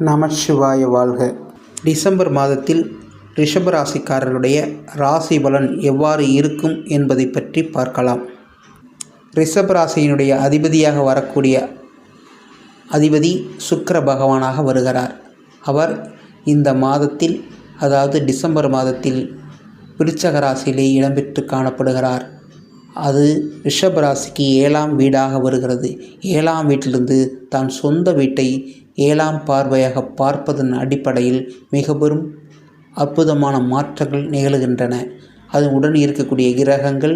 நமசிவாய வாழ்க. டிசம்பர் மாதத்தில் ரிஷபராசிக்காரருடைய ராசி பலன் எவ்வாறு இருக்கும் என்பதை பற்றி பார்க்கலாம். ரிஷபராசியினுடைய அதிபதியாக வரக்கூடிய அதிபதி சுக்கிர பகவானாக வருகிறார். அவர் இந்த மாதத்தில், அதாவது டிசம்பர் மாதத்தில் விருச்சக ராசியிலே இடம்பெற்று காணப்படுகிறார். அது ரிஷபராசிக்கு 7ஆம் வீடாக வருகிறது. 7ஆம் வீட்டிலிருந்து தான் சொந்த வீட்டை 7ஆம் பார்வையாக பார்ப்பதன் அடிப்படையில் மிக பெரும் அற்புதமான மாற்றங்கள் நிகழ்கின்றன. அதனுடன் இருக்கக்கூடிய கிரகங்கள்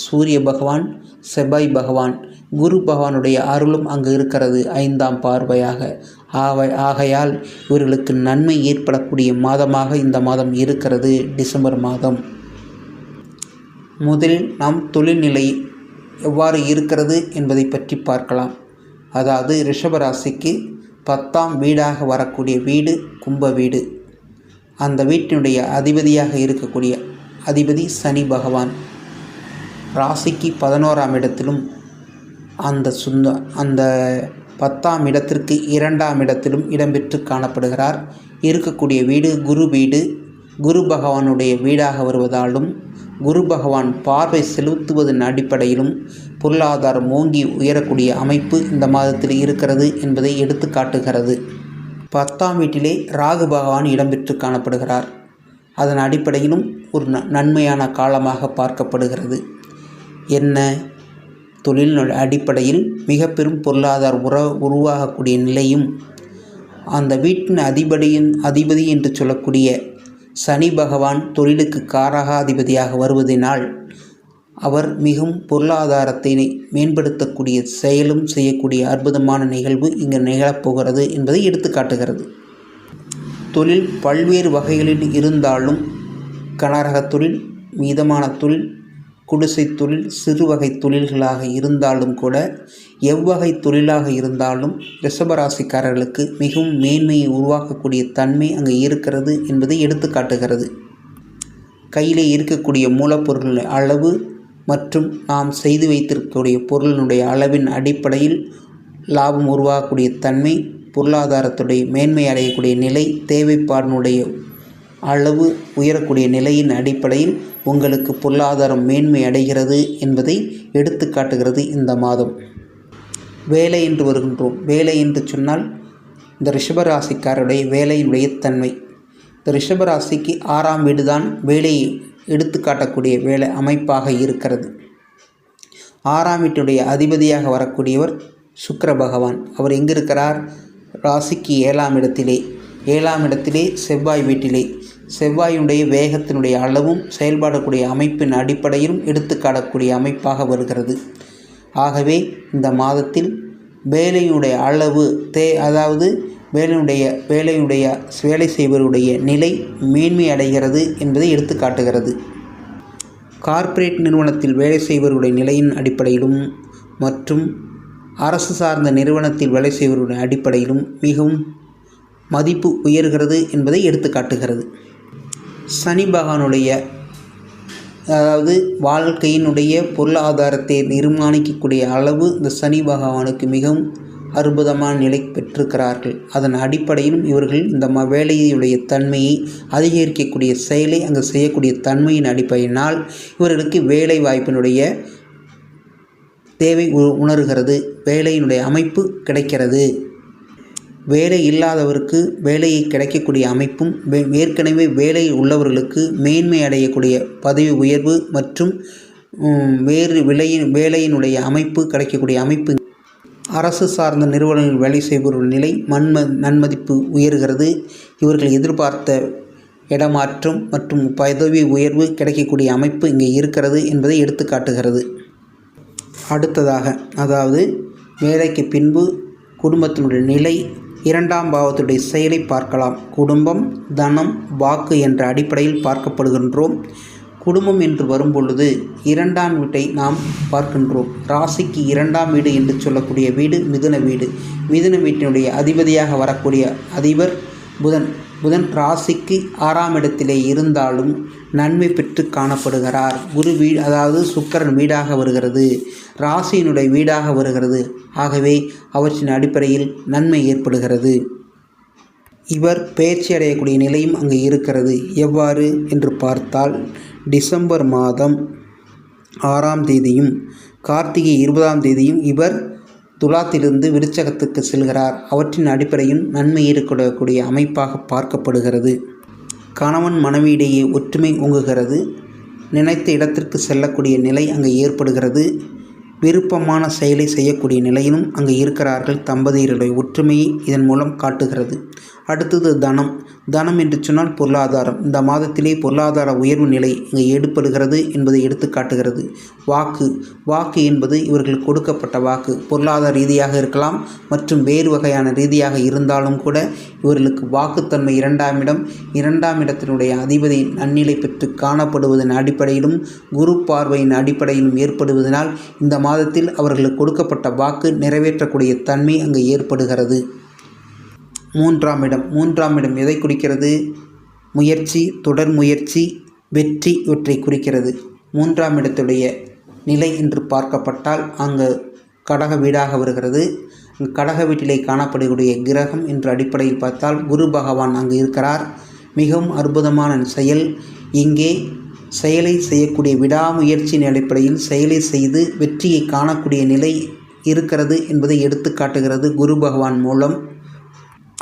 சூரிய பகவான், செவ்வாய் பகவான், குரு பகவானுடைய அருளும் அங்கு இருக்கிறது 5ஆம் பார்வையாக. ஆகையால் இவர்களுக்கு நன்மை ஏற்படக்கூடிய மாதமாக இந்த மாதம் இருக்கிறது, டிசம்பர் மாதம். முதலில் நாம் தொழில்நிலை எவ்வாறு இருக்கிறது என்பதை பற்றி பார்க்கலாம். அதாவது ரிஷபராசிக்கு 10ஆம் வீடாக வரக்கூடிய வீடு கும்ப வீடு. அந்த வீட்டினுடைய அதிபதியாக இருக்கக்கூடிய அதிபதி சனி பகவான் ராசிக்கு 11ஆம் இடத்திலும் அந்த 10ஆம் இடத்திற்கு 2ஆம் இடத்திலும் இடம்பெற்று காணப்படுகிறார். இருக்கக்கூடிய வீடு குரு வீடு. குரு பகவானுடைய வீடாக வருவதாலும் குரு பகவான் பார்வை செலுத்துவதன் அடிப்படையிலும் பொருளாதாரம் ஓங்கி உயரக்கூடிய அமைப்பு இந்த மாதத்தில் இருக்கிறது என்பதை எடுத்து காட்டுகிறது. 10ஆம் வீட்டிலே ராகு பகவான் இடம்பெற்று காணப்படுகிறார். அதன் அடிப்படையிலும் ஒரு நன்மையான காலமாக பார்க்கப்படுகிறது. என்ன, தொழில் அடிப்படையில் மிக பெரும் பொருளாதார உருவாகக்கூடிய நிலையும், அந்த வீட்டின் அதிபதி என்று சொல்லக்கூடிய சனி பகவான் தொழிலுக்கு காரகாதிபதியாக வருவதனால் அவர் மிகவும் பொருளாதாரத்தை மேம்படுத்தக்கூடிய செயலும் செய்யக்கூடிய அற்புதமான நிகழ்வு இங்கு நிகழப்போகிறது என்பதை எடுத்து காட்டுகிறது. தொழில் பல்வேறு வகைகளில் இருந்தாலும், கனரக தொழில், மீதமான தொழில், குடிசை தொழில், சிறு வகை தொழில்களாக இருந்தாலும் கூட, எவ்வகை தொழிலாக இருந்தாலும் ரிஷபராசிக்காரர்களுக்கு மிகவும் மேன்மையை உருவாக்கக்கூடிய தன்மை அங்கே இருக்கிறது என்பதை எடுத்து காட்டுகிறது. கையிலே இருக்கக்கூடிய மூலப்பொருள் அளவு மற்றும் நாம் செய்து வைத்திருக்கக்கூடிய பொருளினுடைய அளவின் அடிப்படையில் லாபம் உருவாகக்கூடிய தன்மை, பொருளாதாரத்துடைய மேன்மை அடையக்கூடிய நிலை, தேவைப்பாடினுடைய அளவு உயரக்கூடிய நிலையின் அடிப்படையில் உங்களுக்கு பொருளாதாரம் மேன்மை அடைகிறது என்பதை எடுத்து காட்டுகிறது இந்த மாதம். வேலை என்று வருகின்றோம். வேலை என்று சொன்னால் இந்த ரிஷபராசிக்காரருடைய வேலையினுடைய தன்மை. இந்த ரிஷபராசிக்கு 6ஆம் வீடு தான் வேலையை எடுத்து காட்டக்கூடிய வேலை அமைப்பாக இருக்கிறது. 6ஆம் வீட்டுடைய அதிபதியாக வரக்கூடியவர் சுக்கிர பகவான். அவர் எங்கே இருக்கிறார்? ராசிக்கு 7ஆம் இடத்திலே. 7ஆம் இடத்திலே செவ்வாய் வீட்டிலே. செவ்வாயுடைய வேகத்தினுடைய அளவும் செயல்படக்கூடிய அமைப்பின் அடிப்படையிலும் எடுத்து காட்டக்கூடிய அமைப்பாக வருகிறது. ஆகவே இந்த மாதத்தில் வேலையுடைய அளவு அதாவது வேலை செய்வருடைய நிலை மேன்மை அடைகிறது என்பதை எடுத்து காட்டுகிறது. கார்ப்பரேட் நிறுவனத்தில் வேலை செய்வருடைய நிலையின் அடிப்படையிலும் மற்றும் அரசு சார்ந்த நிறுவனத்தில் வேலை செய்வருடைய அடிப்படையிலும் மிகவும் மதிப்பு உயர்கிறது என்பதை எடுத்து காட்டுகிறது. சனி பகவானுடைய, அதாவது வாழ்க்கையினுடைய பொருளாதாரத்தை நிர்மாணிக்கக்கூடிய அளவு இந்த சனி பகவானுக்கு மிகவும் அற்புதமான நிலை பெற்றிருக்கிறார்கள். அதன் அடிப்படையிலும் இவர்கள் இந்த வேலையுடைய தன்மையை அதிகரிக்கக்கூடிய செயலை அங்கு செய்யக்கூடிய தன்மையின் அடிப்படையினால் இவர்களுக்கு வேலை வாய்ப்பினுடைய தேவை உணர்கிறது. வேலையினுடைய அமைப்பு கிடைக்கிறது. வேலை இல்லாதவருக்கு வேலையை கிடைக்கக்கூடிய அமைப்பும், ஏற்கனவே வேலை உள்ளவர்களுக்கு மேன்மை அடையக்கூடிய பதவி உயர்வு மற்றும் வேறு வேலையினுடைய அமைப்பு கிடைக்கக்கூடிய அமைப்பு, அரசு சார்ந்த நிறுவனங்கள் வேலை செய்பவர்கள் நிலை நன்மதிப்பு உயர்கிறது. இவர்கள் எதிர்பார்த்த இடமாற்றம் மற்றும் பதவி உயர்வு கிடைக்கக்கூடிய அமைப்பு இங்கே இருக்கிறது என்பதை எடுத்து காட்டுகிறது. அடுத்ததாக, அதாவது வேலைக்கு பின்பு குடும்பத்தினுடைய நிலை, 2ஆம் பாவத்துடைய செயலை பார்க்கலாம். குடும்பம், தனம், வாக்கு என்ற அடிப்படையில் பார்க்கப்படுகின்றோம். குடும்பம் என்று வரும்பொழுது 2ஆம் வீட்டை நாம் பார்க்கின்றோம். ராசிக்கு 2ஆம் வீடு என்று சொல்லக்கூடிய வீடு மிதுன வீடு. மிதுன வீட்டினுடைய அதிபதியாக வரக்கூடிய அதிபர் புதன். புதன் ராசிக்கு 6ஆம் இடத்திலே இருந்தாலும் நன்மை பெற்று காணப்படுகிறார். குரு வீடு, அதாவது சுக்கிரன் வீடாக வருகிறது, ராசியினுடைய வீடாக வருகிறது. ஆகவே அவற்றின் அடிப்படையில் நன்மை ஏற்படுகிறது. இவர் பெயர்ச்சி அடையக்கூடிய நிலையும் அங்கு இருக்கிறது. எவ்வாறு என்று பார்த்தால் டிசம்பர் மாதம் 6ஆம் தேதியும் கார்த்திகை 20ஆம் தேதியும் இவர் துலாத்திலிருந்து விருச்சகத்துக்கு செல்கிறார். அவற்றின் அடிப்படையில் நன்மை ஏற்படக்கூடிய அமைப்பாக பார்க்கப்படுகிறது. கணவன் மனைவியிடையே ஒற்றுமை ஓங்குகிறது. நினைத்த இடத்திற்கு செல்லக்கூடிய நிலை அங்கு ஏற்படுகிறது. விருப்பமான செயலை செய்யக்கூடிய நிலையிலும் அங்கு இருக்கிறார்கள். தம்பதியருடைய ஒற்றுமையை இதன் மூலம் காட்டுகிறது. அடுத்தது தனம். தனம் என்று சொன்னால் பொருளாதாரம். இந்த மாதத்திலே பொருளாதார உயர்வு நிலை இங்கு ஏற்படுகிறது என்பதை எடுத்து காட்டுகிறது. வாக்கு. வாக்கு என்பது இவர்கள் கொடுக்கப்பட்ட வாக்கு பொருளாதார ரீதியாக இருக்கலாம் மற்றும் வேறு வகையான ரீதியாக இருந்தாலும் கூட இவர்களுக்கு வாக்குத்தன்மை 2ஆம் இடம். 2ஆம் இடத்தினுடைய அதிபதி நன்னிலை பெற்று காணப்படுவதன் அடிப்படையிலும் குரு பார்வையின் அடிப்படையிலும் ஏற்படுவதனால் இந்த மாதத்தில் அவர்களுக்கு கொடுக்கப்பட்ட வாக்கு நிறைவேற்றக்கூடிய தன்மை அங்கு ஏற்படுகிறது. 3ஆம் இடம். 3ஆம் இடம் எதை குறிக்கிறது? முயற்சி, தொடர் முயற்சி, வெற்றி இவற்றை குறிக்கிறது. 3ஆம் இடத்துடைய நிலை என்று பார்க்கப்பட்டால் அங்கு கடக வீடாக வருகிறது. கடக வீட்டிலே காணப்படக்கூடிய கிரகம் என்ற அடிப்படையில் பார்த்தால் குரு பகவான் அங்கு இருக்கிறார். மிகவும் அற்புதமான செயல். இங்கே செயலை செய்யக்கூடிய விடாமுயற்சியின் அடிப்படையில் செயலை செய்து வெற்றியை காணக்கூடிய நிலை இருக்கிறது என்பதை எடுத்து காட்டுகிறது குரு பகவான் மூலம்.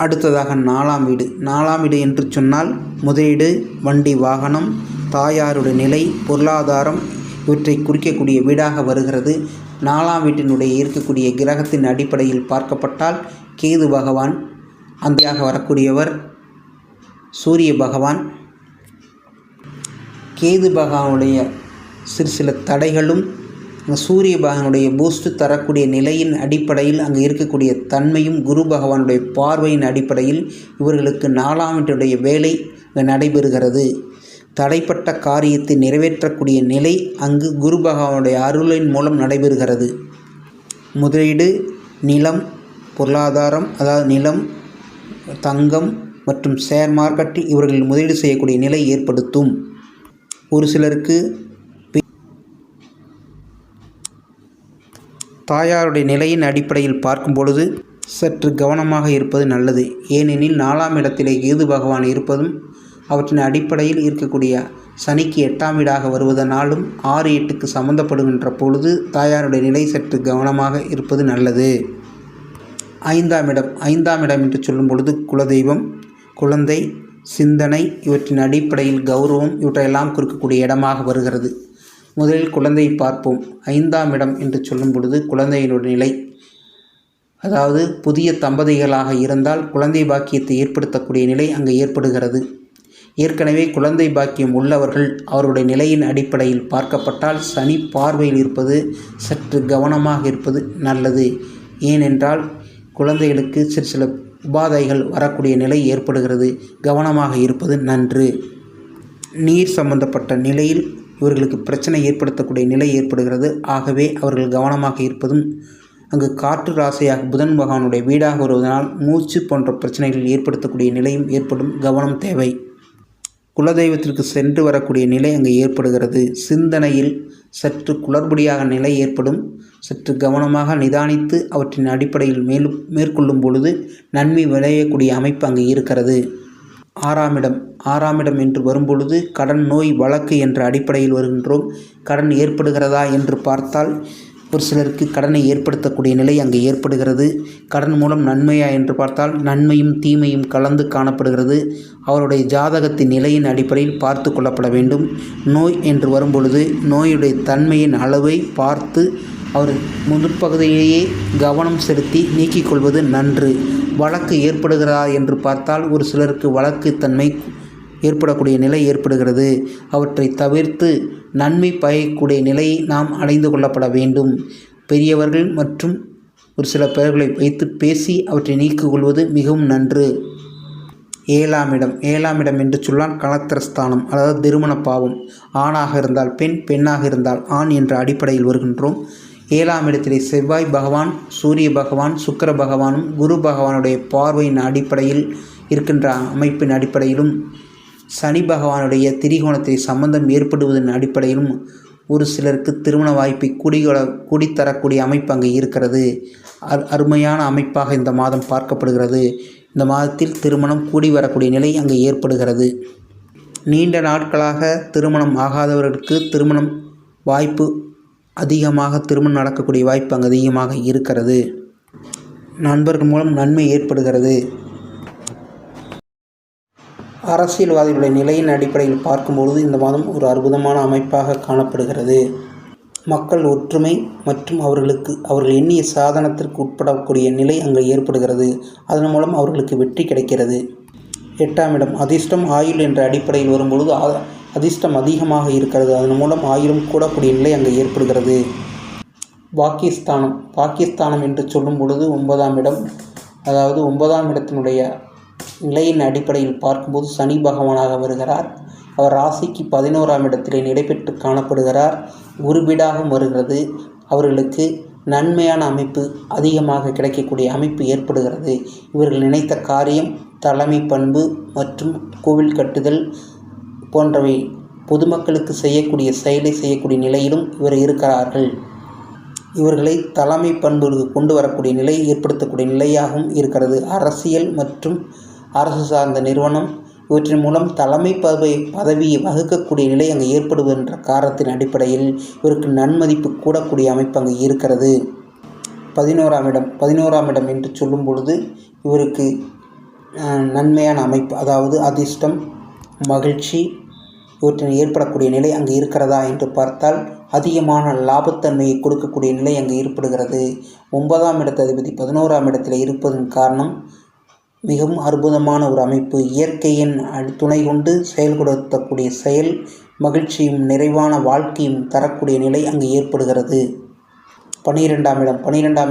அடுத்ததாக 4ஆம் வீடு. 4ஆம் வீடு என்று சொன்னால் முதலீடு, வண்டி வாகனம், தாயாருடைய நிலை, பொருளாதாரம் இவற்றை குறிக்கக்கூடிய வீடாக வருகிறது. 4ஆம் வீட்டினுடைய இருக்கக்கூடிய கிரகத்தின் அடிப்படையில் பார்க்கப்பட்டால் கேது பகவான் அந்தையாக வரக்கூடியவர் சூரிய பகவான். கேது பகவானுடைய சில தடைகளும் சூரிய பகவானுடைய பூஸ்ட் தரக்கூடிய நிலையின் அடிப்படையில் அங்கு இருக்கக்கூடிய தன்மையும் குரு பகவானுடைய பார்வையின் அடிப்படையில் இவர்களுக்கு 4ஆம் வீட்டுடைய வேலை நடைபெறுகிறது. தடைப்பட்ட காரியத்தை நிறைவேற்றக்கூடிய நிலை அங்கு குரு பகவானுடைய அருளின் மூலம் நடைபெறுகிறது. முதலீடு, நிலம், பொருளாதாரம், அதாவது நிலம், தங்கம் மற்றும் ஷேர் மார்க்கெட்டில் இவர்கள் முதலீடு செய்யக்கூடிய நிலை ஏற்படுத்தும். ஒரு சிலருக்கு தாயாருடைய நிலையின் அடிப்படையில் பார்க்கும் பொழுது சற்று கவனமாக இருப்பது நல்லது. ஏனெனில் 4ஆம் இடத்திலே கேது பகவான் இருப்பதும் அவற்றின் அடிப்படையில் இருக்கக்கூடிய சனிக்கு 8ஆம் வீடாக வருவதனாலும் 6, 8க்கு சம்பந்தப்படுகின்ற பொழுது தாயாருடைய நிலை சற்று கவனமாக இருப்பது நல்லது. 5ஆம் இடம். 5ஆம் இடம் என்று சொல்லும் பொழுது குலதெய்வம், குழந்தை, சிந்தனை இவற்றின் அடிப்படையில் கௌரவம் இவற்றையெல்லாம் குறிக்கக்கூடிய இடமாக வருகிறது. முதலில் குழந்தையை பார்ப்போம். 5ஆம் இடம் என்று சொல்லும் பொழுது குழந்தையினுடைய நிலை, அதாவது புதிய தம்பதிகளாக இருந்தால் குழந்தை பாக்கியத்தை ஏற்படுத்தக்கூடிய நிலை அங்கு ஏற்படுகிறது. ஏற்கனவே குழந்தை பாக்கியம் உள்ளவர்கள் அவருடைய நிலையின் அடிப்படையில் பார்க்கப்பட்டால் சனி பார்வையில் இருப்பது சற்று கவனமாக இருப்பது நல்லது. ஏனென்றால் குழந்தைகளுக்கு சில உபாதைகள் வரக்கூடிய நிலை ஏற்படுகிறது. கவனமாக இருப்பது நன்று. நீர் சம்பந்தப்பட்ட நிலையில் இவர்களுக்கு பிரச்சனை ஏற்படுத்தக்கூடிய நிலை ஏற்படுகிறது. ஆகவே அவர்கள் கவனமாக இருப்பதும், அங்கு காற்று ராசியாக புதன் பகவானுடைய வீடாக வருவதனால் மூச்சு போன்ற பிரச்சனைகள் ஏற்படுத்தக்கூடிய நிலையும் ஏற்படும். கவனம் தேவை. குலதெய்வத்திற்கு சென்று வரக்கூடிய நிலை அங்கு ஏற்படுகிறது. சிந்தனையில் சற்று குளறுபடியாக நிலை ஏற்படும். சற்று கவனமாக நிதானித்து அவற்றின் அடிப்படையில் மேற்கொள்ளும் பொழுது நன்மை விளையக்கூடிய அமைப்பு அங்கு இருக்கிறது. 6ஆம் இடம். 6ஆம் இடம் என்று வரும்பொழுது கடன், நோய், வழக்கு என்ற அடிப்படையில் வருகின்றோம். கடன் ஏற்படுகிறதா என்று பார்த்தால் ஒரு சிலருக்கு கடனை ஏற்படுத்தக்கூடிய நிலை அங்கு ஏற்படுகிறது. கடன் மூலம் நன்மையா என்று பார்த்தால் நன்மையும் தீமையும் கலந்து காணப்படுகிறது. அவருடைய ஜாதகத்தின் நிலையின் அடிப்படையில் பார்த்து கொள்ளப்பட வேண்டும். நோய் என்று வரும்பொழுது நோயுடைய தன்மையின் அளவை பார்த்து அவர் முன்பகுதியிலேயே கவனம் செலுத்தி நீக்கிக் கொள்வது நன்று. வழக்கு ஏற்படுகிறதா என்று பார்த்தால் ஒரு சிலருக்கு வழக்கு தன்மை ஏற்படக்கூடிய நிலை ஏற்படுகிறது. அவற்றை தவிர்த்து நன்மை பயக்கக்கூடிய நிலையை நாம் அடைந்து கொள்ளப்பட வேண்டும். பெரியவர்கள் மற்றும் ஒரு சில பெயர்களை வைத்து பேசி அவற்றை நீக்கிக் கொள்வது மிகவும் நன்று. 7ஆம் இடம். 7ஆம் இடம் என்று சொன்னால் கலத்திரஸ்தானம், அதாவது திருமண பாவம். ஆணாக இருந்தால் பெண், பெண்ணாக இருந்தால் ஆண் என்ற அடிப்படையில் வருகின்றோம். 7ஆம் இடத்திலே செவ்வாய் பகவான், சூரிய பகவான், சுக்கிர பகவானும் குரு பகவானுடைய பார்வையின் அடிப்படையில் இருக்கின்ற அமைப்பின் அடிப்படையிலும் சனி பகவானுடைய திரிகோணத்தை சம்பந்தம் ஏற்படுவதன் அடிப்படையிலும் ஒரு சிலருக்கு திருமண வாய்ப்பை கூடித்தரக்கூடிய அமைப்பு அங்கே இருக்கிறது. அருமையான அமைப்பாக இந்த மாதம் பார்க்கப்படுகிறது. இந்த மாதத்தில் திருமணம் கூடி வரக்கூடிய நிலை அங்கு ஏற்படுகிறது. நீண்ட நாட்களாக திருமணம் ஆகாதவர்களுக்கு திருமணம் வாய்ப்பு அதிகமாக திருமணம் நடக்கக்கூடிய வாய்ப்பு அங்கு அதிகமாக இருக்கிறது. நண்பர்கள் மூலம் நன்மை ஏற்படுகிறது. அரசியல்வாதிகளுடைய நிலையின் அடிப்படையில் பார்க்கும்பொழுது இந்த மாதம் ஒரு அற்புதமான அமைப்பாக காணப்படுகிறது. மக்கள் ஒற்றுமை மற்றும் அவர்கள் எண்ணிய சாதனத்திற்கு உட்படக்கூடிய நிலை அங்கு ஏற்படுகிறது. அதன் மூலம் அவர்களுக்கு வெற்றி கிடைக்கிறது. 8ஆம் இடம் அதிர்ஷ்டம் ஆயுள் என்ற அடிப்படையில் வரும்பொழுது அதிர்ஷ்டம் அதிகமாக இருக்கிறது. அதன் மூலம் ஆயுளும் கூடக்கூடிய நிலை அங்கு ஏற்படுகிறது. பாக்கியஸ்தானம் என்று சொல்லும் பொழுது 9ஆம் இடம், அதாவது 9ஆம் இடத்தினுடைய நிலையின் அடிப்படையில் பார்க்கும்போது சனி பகவானாக வருகிறார். அவர் ராசிக்கு 11ஆம் இடத்திலே நிலைபெற்று காணப்படுகிறார். குருபீடாகவும் வருகிறது. அவர்களுக்கு நன்மையான அமைப்பு அதிகமாக கிடைக்கக்கூடிய அமைப்பு ஏற்படுகிறது. இவர்கள் நினைத்த காரியம், தலைமை பண்பு மற்றும் கோவில் கட்டுதல் போன்றவை பொதுமக்களுக்கு செய்யக்கூடிய செயலை செய்யக்கூடிய நிலையிலும் இவர் இருக்கிறார்கள். இவர்களை தலைமை பண்புகளுக்கு கொண்டு வரக்கூடிய நிலை ஏற்படுத்தக்கூடிய நிலையாகவும் இருக்கிறது. அரசியல் மற்றும் அரசு சார்ந்த நிறுவனம் இவற்றின் மூலம் தலைமை பதவியை வகுக்கக்கூடிய நிலை அங்கு ஏற்படுகின்ற காரணத்தின் அடிப்படையில் இவருக்கு நன்மதிப்பு கூடக்கூடிய அமைப்பு அங்கு இருக்கிறது. 11ஆம் இடம் என்று சொல்லும் பொழுது இவருக்கு நன்மையான அமைப்பு, அதாவது அதிர்ஷ்டம், மகிழ்ச்சி இவற்றின் ஏற்படக்கூடிய நிலை அங்கு இருக்கிறதா என்று பார்த்தால் அதிகமான லாபத்தன்மையை கொடுக்கக்கூடிய நிலை அங்கு ஏற்படுகிறது. 9ஆம் இடத்து அதிபதி 11ஆம் இடத்தில் இருப்பதன் காரணம் மிகவும் அற்புதமான ஒரு அமைப்பு. இயற்கையின் துணை கொண்டு செயல்படுத்தக்கூடிய செயல் மகிழ்ச்சியும் நிறைவான வாழ்க்கையும் தரக்கூடிய நிலை அங்கு ஏற்படுகிறது. 12ஆம்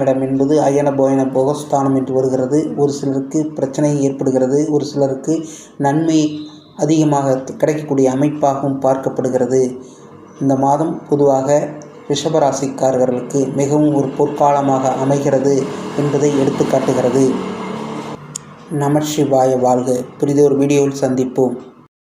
இடம் என்பது அயன போயன போகஸ்தானம் என்று வருகிறது. ஒரு சிலருக்கு பிரச்சனை ஏற்படுகிறது, ஒரு சிலருக்கு நன்மை அதிகமாக கிடைக்கக்கூடிய அமைப்பாகவும் பார்க்கப்படுகிறது. இந்த மாதம் பொதுவாக ரிஷபராசிக்காரர்களுக்கு மிகவும் ஒரு பொற்காலமாக அமைகிறது என்பதை எடுத்து காட்டுகிறது. நமசிவாய வாழ்க. புதிதொரு வீடியோவில் சந்திப்போம்.